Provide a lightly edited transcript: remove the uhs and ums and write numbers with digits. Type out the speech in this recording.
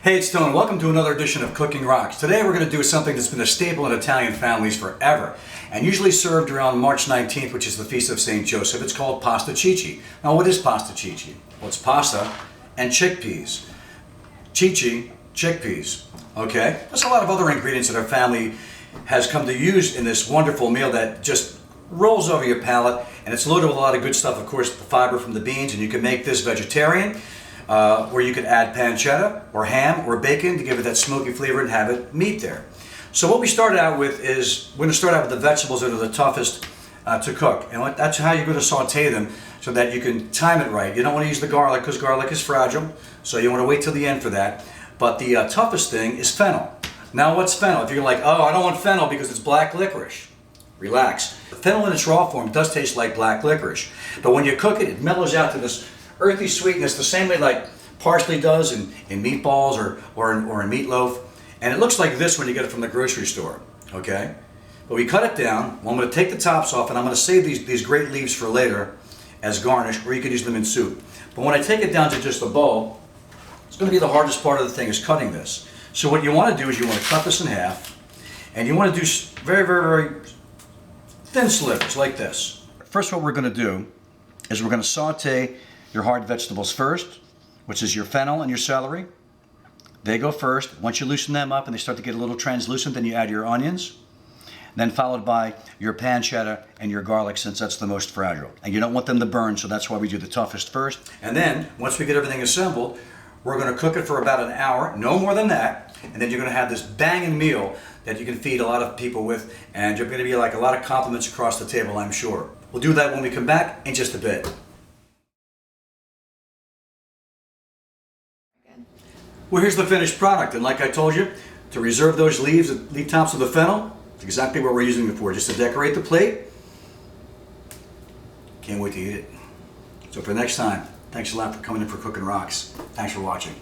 Hey, it's Tone. Welcome to another edition of Cooking Rocks. Today we're going to do something that's been a staple in Italian families forever and usually served around March 19th, which is the Feast of St. Joseph. It's called pasta Ceci. Now, what is pasta Ceci? Well, it's pasta and chickpeas. Ceci, chickpeas. Okay? There's a lot of other ingredients that our family has come to use in this wonderful meal that just rolls over your palate, and it's loaded with a lot of good stuff. Of course, the fiber from the beans, and you can make this vegetarian. Where you could add pancetta or ham or bacon to give it that smoky flavor and have it meat there. So what we started out with is, we're going to start out with the vegetables that are the toughest to cook. And that's how you're going to saute them so that you can time it right. You don't want to use the garlic because garlic is fragile, so you want to wait till the end for that. But the toughest thing is fennel. Now what's fennel? If you're like, oh, I don't want fennel because it's black licorice. Relax. Fennel in its raw form does taste like black licorice. But when you cook it, it mellows out to this earthy sweetness the same way like parsley does in meatballs or in meatloaf. And it looks like this when you get it from the grocery store, okay? But we cut it down. Well, I'm going to take the tops off and I'm going to save these great leaves for later as garnish, or you could use them in soup. But when I take it down to just a bowl, it's going to be the hardest part of the thing is cutting this. So what you want to do is you want to cut this in half, and you want to do very, very, very thin slivers like this. First, what we're going to do is we're going to saute your hard vegetables first, which is your fennel and your celery. They go first. Once you loosen them up and they start to get a little translucent, then you add your onions, then followed by your pancetta and your garlic, since that's the most fragile. And you don't want them to burn, so that's why we do the toughest first. And then, once we get everything assembled, we're going to cook it for about an hour, no more than that, and then you're going to have this banging meal that you can feed a lot of people with, and you're going to be like a lot of compliments across the table, I'm sure. We'll do that when we come back in just a bit. Well, here's the finished product, and like I told you, to reserve those leaf tops of the fennel, it's exactly what we're using it for, just to decorate the plate. Can't wait to eat it. So for next time, thanks a lot for coming in for Cooking Rocks. Thanks for watching.